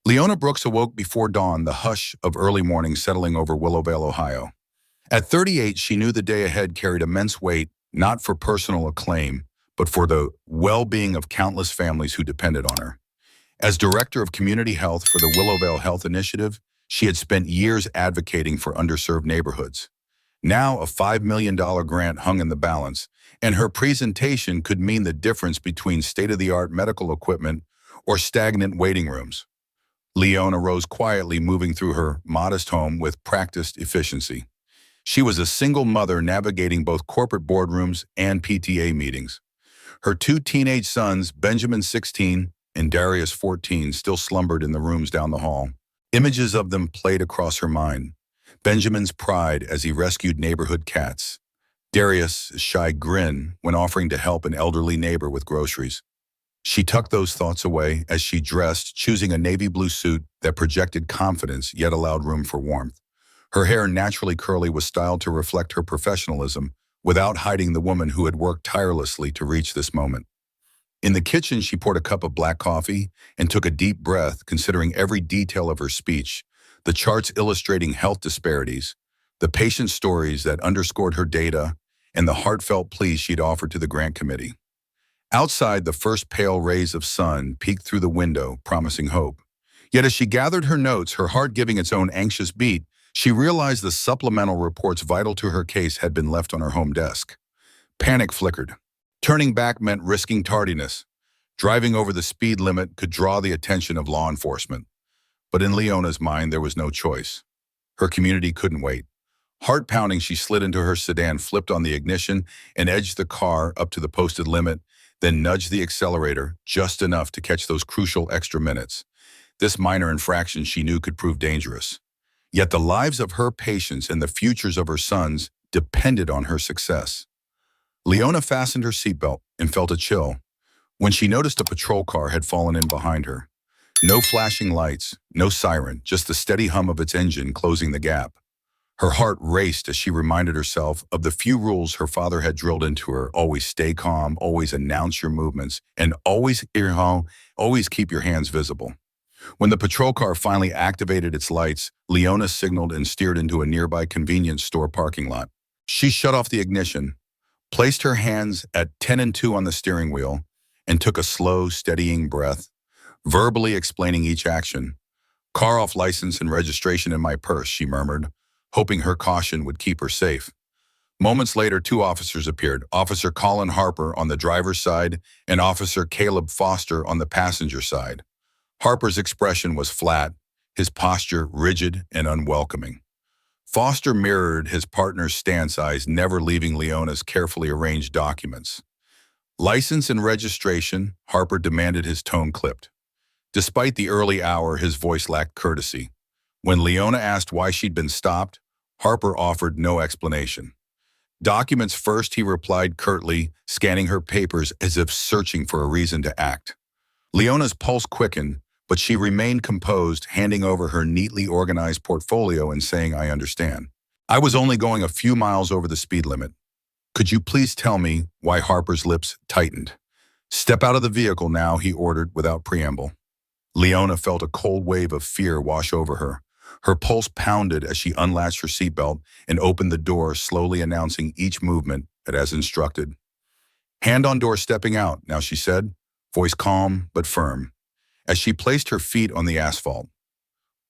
Leona Brooks awoke before dawn, the hush of early morning settling over Willowvale, Ohio. At 38, she knew the day ahead carried immense weight, not for personal acclaim, but for the well-being of countless families who depended on her. As Director of Community Health for the Willowvale Health Initiative, she had spent years advocating for underserved neighborhoods. Now, a $5 million grant hung in the balance, and her presentation could mean the difference between state-of-the-art medical equipment or stagnant waiting rooms. Leona rose quietly, moving through her modest home with practiced efficiency. She was a single mother navigating both corporate boardrooms and PTA meetings. Her two teenage sons, Benjamin 16 and Darius 14, still slumbered in the rooms down the hall. Images of them played across her mind. Benjamin's pride as he rescued neighborhood cats. Darius' shy grin when offering to help an elderly neighbor with groceries. She tucked those thoughts away as she dressed, choosing a navy blue suit that projected confidence yet allowed room for warmth. Her hair, naturally curly, was styled to reflect her professionalism without hiding the woman who had worked tirelessly to reach this moment. In the kitchen, she poured a cup of black coffee and took a deep breath, considering every detail of her speech, the charts illustrating health disparities, the patient stories that underscored her data, and the heartfelt pleas she'd offered to the grant committee. Outside, the first pale rays of sun peeked through the window, promising hope. Yet as she gathered her notes, her heart giving its own anxious beat, she realized the supplemental reports vital to her case had been left on her home desk. Panic flickered. Turning back meant risking tardiness. Driving over the speed limit could draw the attention of law enforcement. But in Leona's mind, there was no choice. Her community couldn't wait. Heart pounding, she slid into her sedan, flipped on the ignition, and edged the car up to the posted limit, then nudged the accelerator just enough to catch those crucial extra minutes. This minor infraction she knew could prove dangerous. Yet the lives of her patients and the futures of her sons depended on her success. Leona fastened her seatbelt and felt a chill when she noticed a patrol car had fallen in behind her. No flashing lights, no siren, just the steady hum of its engine closing the gap. Her heart raced as she reminded herself of the few rules her father had drilled into her. Always stay calm, always announce your movements, and always keep your hands visible. When the patrol car finally activated its lights, Leona signaled and steered into a nearby convenience store parking lot. She shut off the ignition, placed her hands at 10 and 2 on the steering wheel, and took a slow, steadying breath, verbally explaining each action. "Car off license and registration in my purse," she murmured, hoping her caution would keep her safe. Moments later, two officers appeared, Officer Colin Harper on the driver's side and Officer Caleb Foster on the passenger side. Harper's expression was flat, his posture rigid and unwelcoming. Foster mirrored his partner's stance, eyes never leaving Leona's carefully arranged documents. "License and registration," Harper demanded, his tone clipped. Despite the early hour, his voice lacked courtesy. When Leona asked why she'd been stopped, Harper offered no explanation. "Documents first," he replied curtly, scanning her papers as if searching for a reason to act. Leona's pulse quickened, but she remained composed, handing over her neatly organized portfolio and saying, "I understand. I was only going a few miles over the speed limit. Could you please tell me why?" Harper's lips tightened. "Step out of the vehicle now," he ordered without preamble. Leona felt a cold wave of fear wash over her. Her pulse pounded as she unlatched her seatbelt and opened the door, slowly announcing each movement as instructed. "Hand on door stepping out," now she said, voice calm but firm, as she placed her feet on the asphalt.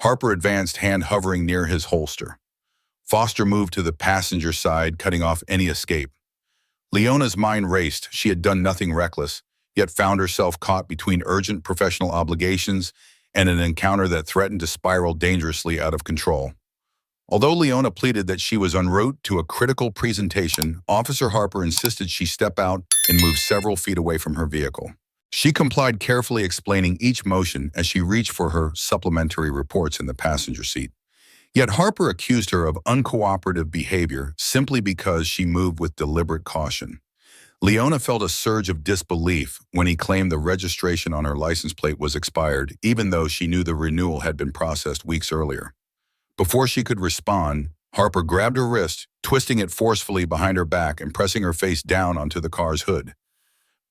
Harper advanced, hand hovering near his holster. Foster moved to the passenger side, cutting off any escape. Leona's mind raced. She had done nothing reckless, yet found herself caught between urgent professional obligations and an encounter that threatened to spiral dangerously out of control. Although Leona pleaded that she was en route to a critical presentation, Officer Harper insisted she step out and move several feet away from her vehicle. She complied, carefully explaining each motion as she reached for her supplementary reports in the passenger seat. Yet Harper accused her of uncooperative behavior simply because she moved with deliberate caution. Leona felt a surge of disbelief when he claimed the registration on her license plate was expired, even though she knew the renewal had been processed weeks earlier. Before she could respond, Harper grabbed her wrist, twisting it forcefully behind her back and pressing her face down onto the car's hood.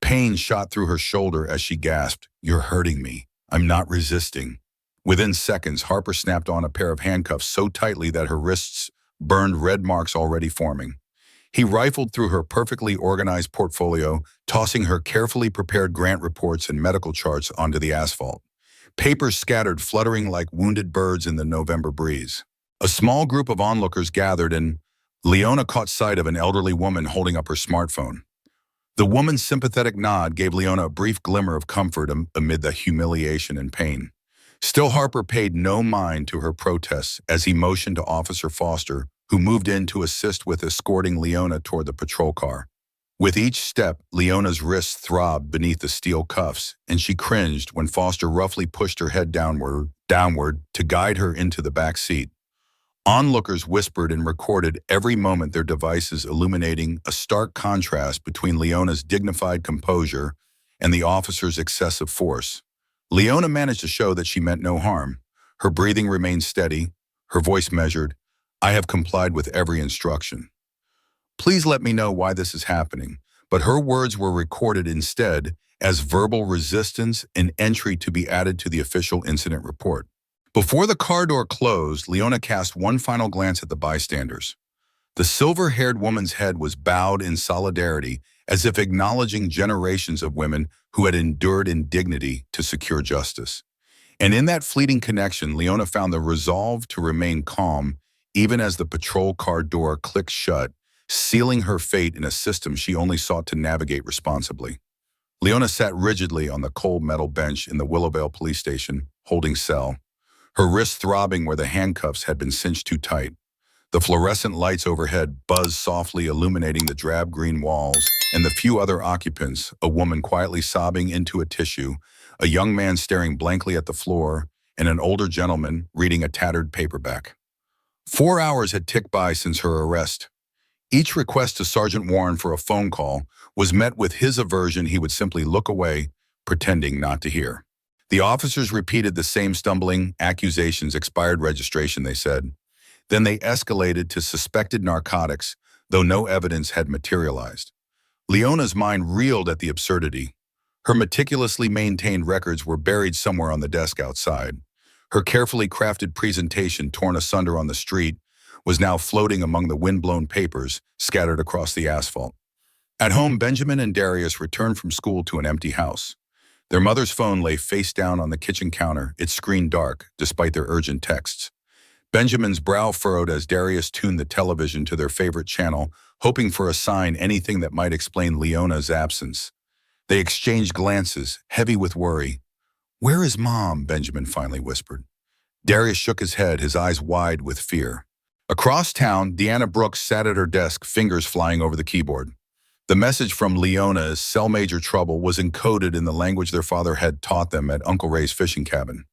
Pain shot through her shoulder as she gasped, "You're hurting me. I'm not resisting." Within seconds, Harper snapped on a pair of handcuffs so tightly that her wrists burned red marks already forming. He rifled through her perfectly organized portfolio, tossing her carefully prepared grant reports and medical charts onto the asphalt. Papers scattered, fluttering like wounded birds in the November breeze. A small group of onlookers gathered, and Leona caught sight of an elderly woman holding up her smartphone. The woman's sympathetic nod gave Leona a brief glimmer of comfort amid the humiliation and pain. Still, Harper paid no mind to her protests as he motioned to Officer Foster, who moved in to assist with escorting Leona toward the patrol car. With each step, Leona's wrists throbbed beneath the steel cuffs, and she cringed when Foster roughly pushed her head downward to guide her into the back seat. Onlookers whispered and recorded every moment, their devices illuminating a stark contrast between Leona's dignified composure and the officer's excessive force. Leona managed to show that she meant no harm. Her breathing remained steady, her voice measured. "I have complied with every instruction. Please let me know why this is happening." But her words were recorded instead as verbal resistance and entry to be added to the official incident report. Before the car door closed, Leona cast one final glance at the bystanders. The silver-haired woman's head was bowed in solidarity, as if acknowledging generations of women who had endured indignity to secure justice. And in that fleeting connection, Leona found the resolve to remain calm, even as the patrol car door clicked shut, sealing her fate in a system she only sought to navigate responsibly. Leona sat rigidly on the cold metal bench in the Willowvale police station, holding cell, her wrists throbbing where the handcuffs had been cinched too tight. The fluorescent lights overhead buzzed softly, illuminating the drab green walls and the few other occupants, a woman quietly sobbing into a tissue, a young man staring blankly at the floor, and an older gentleman reading a tattered paperback. 4 hours had ticked by since her arrest. Each request to Sergeant Warren for a phone call was met with his aversion. He would simply look away, pretending not to hear. The officers repeated the same stumbling accusations: expired registration, they said. Then they escalated to suspected narcotics, though no evidence had materialized. Leona's mind reeled at the absurdity. Her meticulously maintained records were buried somewhere on the desk outside. Her carefully crafted presentation, torn asunder on the street, was now floating among the wind-blown papers scattered across the asphalt. At home, Benjamin and Darius returned from school to an empty house. Their mother's phone lay face down on the kitchen counter, its screen dark, despite their urgent texts. Benjamin's brow furrowed as Darius tuned the television to their favorite channel, hoping for a sign, anything that might explain Leona's absence. They exchanged glances, heavy with worry. "Where is Mom?" Benjamin finally whispered. Darius shook his head, his eyes wide with fear. Across town, Leona Brooks sat at her desk, fingers flying over the keyboard. The message from Leona's cell major trouble was encoded in the language their father had taught them at Uncle Ray's fishing cabin.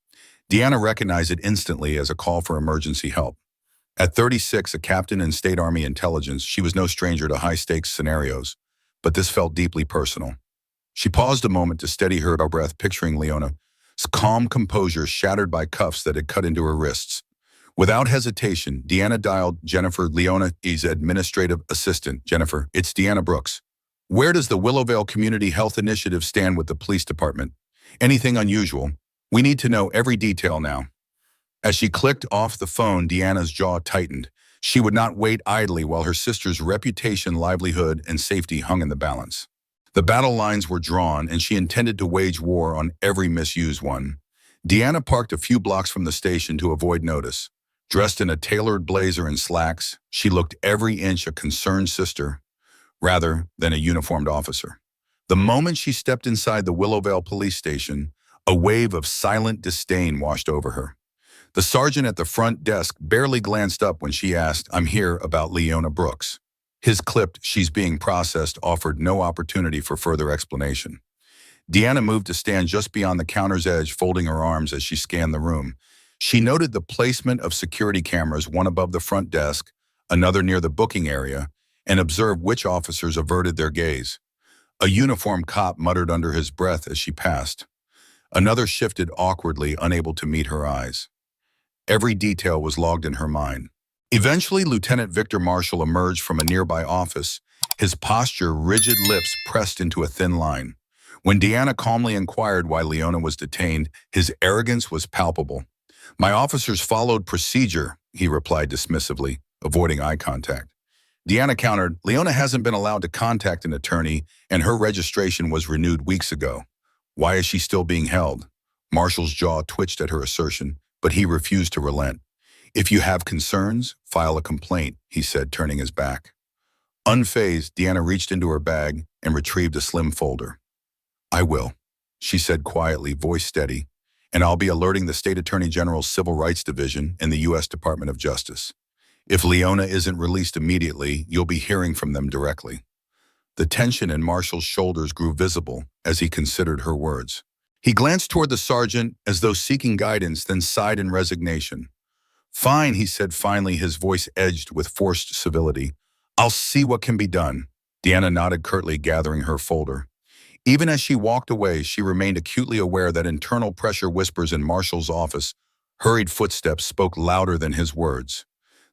Deanna recognized it instantly as a call for emergency help. At 36, a captain in State Army intelligence, she was no stranger to high-stakes scenarios, but this felt deeply personal. She paused a moment to steady her breath, picturing Leona's calm composure shattered by cuffs that had cut into her wrists. Without hesitation, Deanna dialed Jennifer, Leona's administrative assistant. "Jennifer, it's Deanna Brooks. Where does the Willowvale Community Health Initiative stand with the police department? Anything unusual? We need to know every detail now." As she clicked off the phone, Deanna's jaw tightened. She would not wait idly while her sister's reputation, livelihood, and safety hung in the balance. The battle lines were drawn, and she intended to wage war on every misused one. Deanna parked a few blocks from the station to avoid notice. Dressed in a tailored blazer and slacks, she looked every inch a concerned sister, rather than a uniformed officer. The moment she stepped inside the Willowvale police station, a wave of silent disdain washed over her. The sergeant at the front desk barely glanced up when she asked, "I'm here about Leona Brooks." His clipped, "She's being processed," offered no opportunity for further explanation. Deanna moved to stand just beyond the counter's edge, folding her arms as she scanned the room. She noted the placement of security cameras, one above the front desk, another near the booking area, and observed which officers averted their gaze. A uniformed cop muttered under his breath as she passed. Another shifted awkwardly, unable to meet her eyes. Every detail was logged in her mind. Eventually, Lieutenant Victor Marshall emerged from a nearby office, his posture rigid, lips pressed into a thin line. When Deanna calmly inquired why Leona was detained, his arrogance was palpable. My officers followed procedure, he replied dismissively, avoiding eye contact. Deanna countered, Leona hasn't been allowed to contact an attorney, and her registration was renewed weeks ago. Why is she still being held? Marshall's jaw twitched at her assertion, but he refused to relent. If you have concerns, file a complaint, he said, turning his back. Unfazed, Deanna reached into her bag and retrieved a slim folder. I will, she said quietly, voice steady, and I'll be alerting the State Attorney General's Civil Rights Division and the U.S. Department of Justice. If Leona isn't released immediately, you'll be hearing from them directly. The tension in Marshall's shoulders grew visible as he considered her words. He glanced toward the sergeant as though seeking guidance, then sighed in resignation. Fine, he said finally, his voice edged with forced civility. I'll see what can be done. Deanna nodded curtly, gathering her folder. Even as she walked away, she remained acutely aware that internal pressure whispers in Marshall's office, hurried footsteps spoke louder than his words.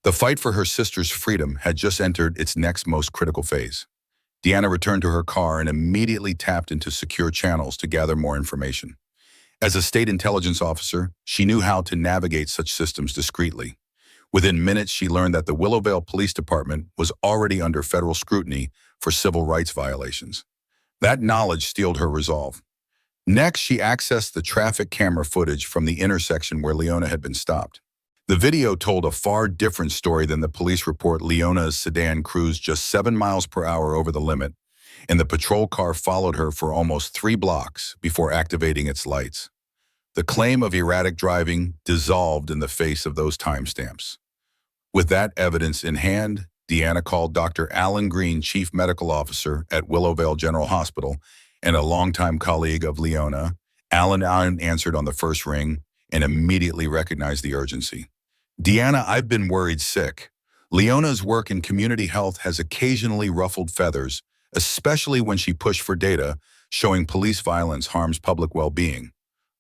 The fight for her sister's freedom had just entered its next most critical phase. Deanna returned to her car and immediately tapped into secure channels to gather more information. As a state intelligence officer, she knew how to navigate such systems discreetly. Within minutes, she learned that the Willowvale Police Department was already under federal scrutiny for civil rights violations. That knowledge steeled her resolve. Next, she accessed the traffic camera footage from the intersection where Leona had been stopped. The video told a far different story than the police report. Leona's sedan cruised just 7 miles per hour over the limit, and the patrol car followed her for almost 3 blocks before activating its lights. The claim of erratic driving dissolved in the face of those timestamps. With that evidence in hand, Deanna called Dr. Alan Green, Chief Medical Officer at Willowvale General Hospital and a longtime colleague of Leona. Alan answered on the first ring and immediately recognized the urgency. Deanna, I've been worried sick. Leona's work in community health has occasionally ruffled feathers, especially when she pushed for data showing police violence harms public well-being.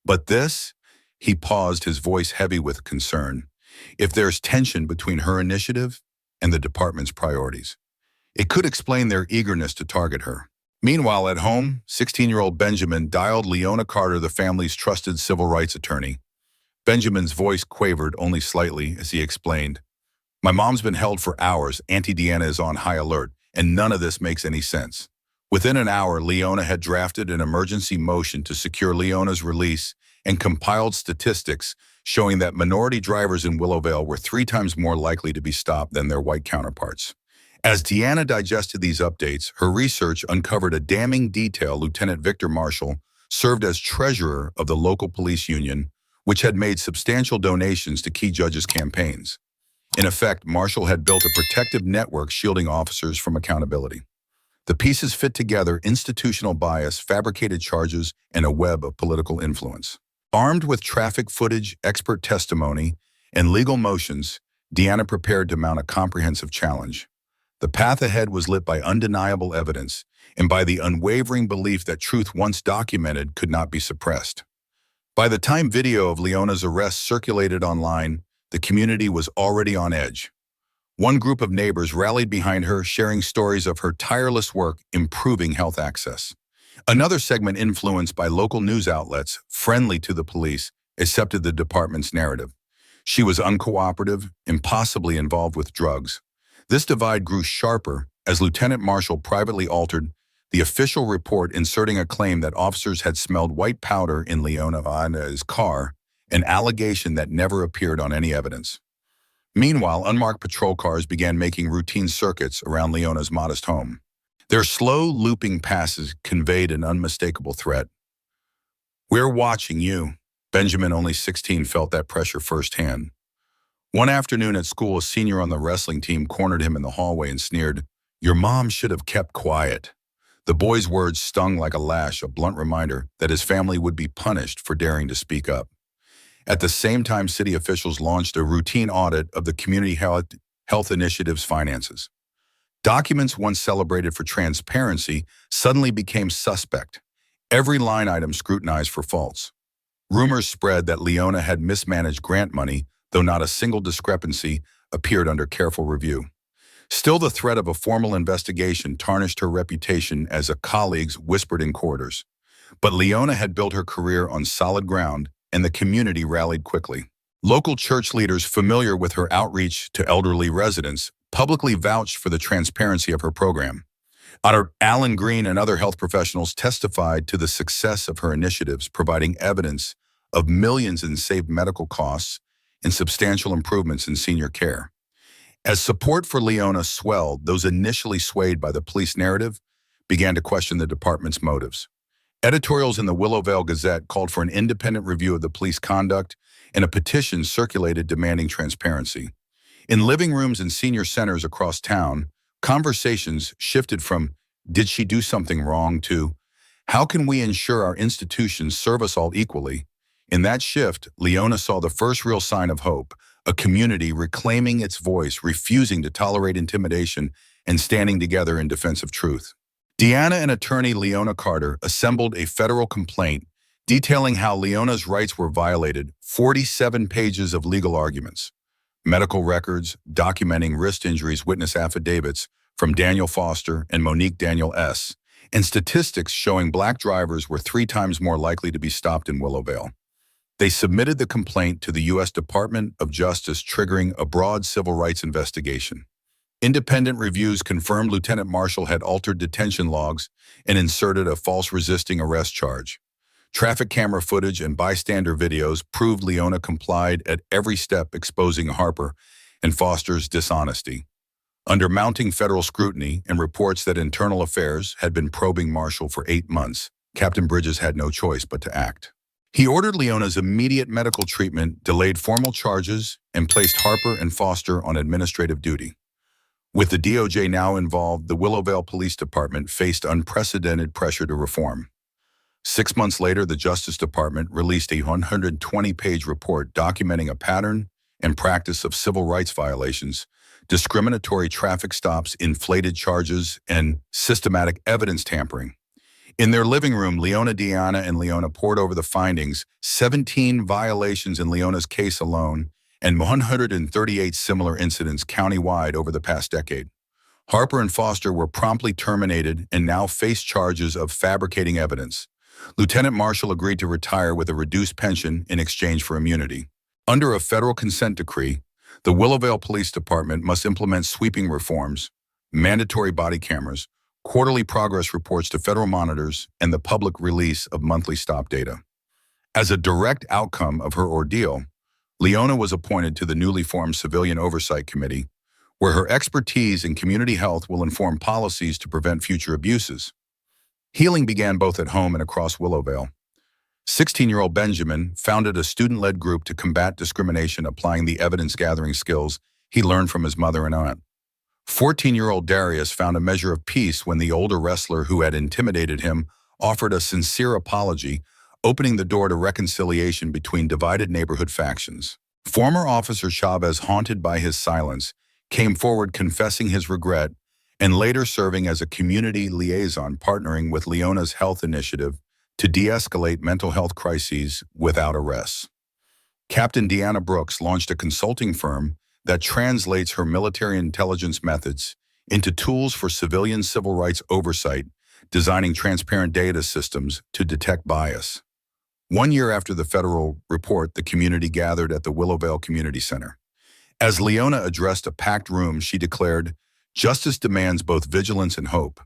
But this? He paused, his voice heavy with concern. If there's tension between her initiative and the department's priorities, it could explain their eagerness to target her. Meanwhile, at home, 16-year-old Benjamin dialed Leona Carter, the family's trusted civil rights attorney. Benjamin's voice quavered only slightly as he explained, My mom's been held for hours, Auntie Deanna is on high alert, and none of this makes any sense. Within an hour, Leona had drafted an emergency motion to secure Leona's release and compiled statistics showing that minority drivers in Willowvale were 3 times more likely to be stopped than their white counterparts. As Deanna digested these updates, her research uncovered a damning detail. Lieutenant Victor Marshall served as treasurer of the local police union, which had made substantial donations to key judges' campaigns. In effect, Marshall had built a protective network shielding officers from accountability. The pieces fit together: institutional bias, fabricated charges, and a web of political influence. Armed with traffic footage, expert testimony, and legal motions, Deanna prepared to mount a comprehensive challenge. The path ahead was lit by undeniable evidence and by the unwavering belief that truth once documented could not be suppressed. By the time video of Leona's arrest circulated online, the community was already on edge. One group of neighbors rallied behind her, sharing stories of her tireless work improving health access. Another segment, influenced by local news outlets friendly to the police, accepted the department's narrative. She was uncooperative, impossibly involved with drugs. This divide grew sharper as Lieutenant Marshall privately altered the official report, inserting a claim that officers had smelled white powder in Leona's car, an allegation that never appeared on any evidence. Meanwhile, unmarked patrol cars began making routine circuits around Leona's modest home. Their slow, looping passes conveyed an unmistakable threat. "We're watching you." Benjamin, only 16, felt that pressure firsthand. One afternoon at school, a senior on the wrestling team cornered him in the hallway and sneered, "Your mom should have kept quiet." The boy's words stung like a lash, a blunt reminder that his family would be punished for daring to speak up. At the same time, city officials launched a routine audit of the community health initiative's finances. Documents once celebrated for transparency suddenly became suspect, every line item scrutinized for faults. Rumors spread that Leona had mismanaged grant money, though not a single discrepancy appeared under careful review. Still, the threat of a formal investigation tarnished her reputation, as colleagues whispered in corridors. But Leona had built her career on solid ground, and the community rallied quickly. Local church leaders familiar with her outreach to elderly residents publicly vouched for the transparency of her program. Alan Green and other health professionals testified to the success of her initiatives, providing evidence of millions in saved medical costs and substantial improvements in senior care. As support for Leona swelled, those initially swayed by the police narrative began to question the department's motives. Editorials in the Willowvale Gazette called for an independent review of the police conduct, and a petition circulated demanding transparency. In living rooms and senior centers across town, conversations shifted from, "Did she do something wrong?" to, "How can we ensure our institutions serve us all equally?" In that shift, Leona saw the first real sign of hope, a community reclaiming its voice, refusing to tolerate intimidation, and standing together in defense of truth. Deanna and attorney Leona Carter assembled a federal complaint detailing how Leona's rights were violated, 47 pages of legal arguments, medical records documenting wrist injuries, witness affidavits from Daniel Foster and Monique Daniel S., and statistics showing Black drivers were 3 times more likely to be stopped in Willowvale. They submitted the complaint to the U.S. Department of Justice, triggering a broad civil rights investigation. Independent reviews confirmed Lieutenant Marshall had altered detention logs and inserted a false resisting arrest charge. Traffic camera footage and bystander videos proved Leona complied at every step, exposing Harper and Foster's dishonesty. Under mounting federal scrutiny and reports that Internal Affairs had been probing Marshall for 8 months, Captain Bridges had no choice but to act. He ordered Leona's immediate medical treatment, delayed formal charges, and placed Harper and Foster on administrative duty. With the DOJ now involved, the Willowvale Police Department faced unprecedented pressure to reform. 6 months later, the Justice Department released a 120-page report documenting a pattern and practice of civil rights violations, discriminatory traffic stops, inflated charges, and systematic evidence tampering. In their living room, Deanna, and Leona pored over the findings, 17 violations in Leona's case alone, and 138 similar incidents countywide over the past decade. Harper and Foster were promptly terminated and now face charges of fabricating evidence. Lieutenant Marshall agreed to retire with a reduced pension in exchange for immunity. Under a federal consent decree, the Willowvale Police Department must implement sweeping reforms, mandatory body cameras, quarterly progress reports to federal monitors, and the public release of monthly stop data. As a direct outcome of her ordeal, Leona was appointed to the newly formed Civilian Oversight Committee, where her expertise in community health will inform policies to prevent future abuses. Healing began both at home and across Willowvale. 16-year-old Benjamin founded a student-led group to combat discrimination, applying the evidence-gathering skills he learned from his mother and aunt. 14-year-old Darius found a measure of peace when the older wrestler who had intimidated him offered a sincere apology, opening the door to reconciliation between divided neighborhood factions. Former Officer Chavez, haunted by his silence, came forward confessing his regret and later serving as a community liaison, partnering with Leona's health initiative to de-escalate mental health crises without arrests. Captain Leona Brooks launched a consulting firm that translates her military intelligence methods into tools for civilian civil rights oversight, designing transparent data systems to detect bias. 1 year after the federal report, the community gathered at the Willowvale Community Center. As Leona addressed a packed room, she declared, "Justice demands both vigilance and hope."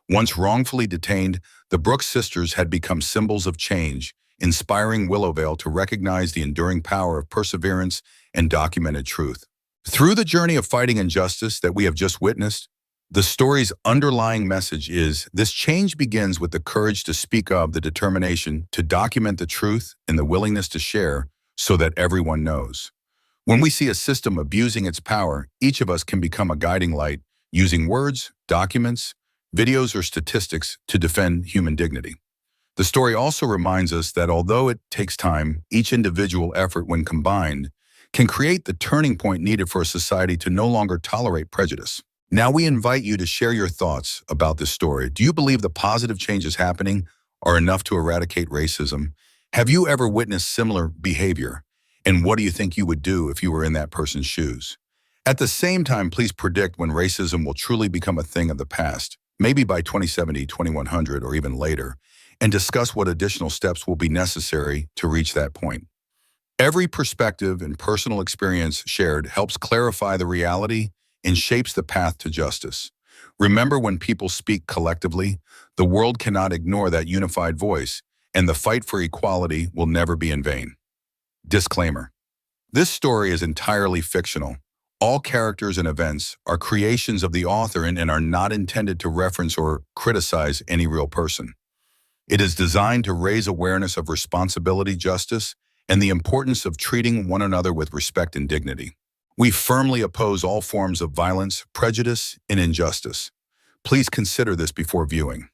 Once wrongfully detained, the Brooks sisters had become symbols of change, inspiring Willowvale to recognize the enduring power of perseverance and documented truth. Through the journey of fighting injustice that we have just witnessed, the story's underlying message is this: change begins with the courage to speak up, the determination to document the truth, and the willingness to share so that everyone knows. When we see a system abusing its power, each of us can become a guiding light, using words, documents, videos, or statistics to defend human dignity. The story also reminds us that although it takes time, each individual effort, when combined, can create the turning point needed for a society to no longer tolerate prejudice. Now we invite you to share your thoughts about this story. Do you believe the positive changes happening are enough to eradicate racism? Have you ever witnessed similar behavior? And what do you think you would do if you were in that person's shoes? At the same time, please predict when racism will truly become a thing of the past, maybe by 2070, 2100, or even later, and discuss what additional steps will be necessary to reach that point. Every perspective and personal experience shared helps clarify the reality and shapes the path to justice. Remember, when people speak collectively, the world cannot ignore that unified voice, and the fight for equality will never be in vain. Disclaimer. This story is entirely fictional. All characters and events are creations of the author and are not intended to reference or criticize any real person. It is designed to raise awareness of responsibility, justice, and the importance of treating one another with respect and dignity. We firmly oppose all forms of violence, prejudice, and injustice. Please consider this before viewing.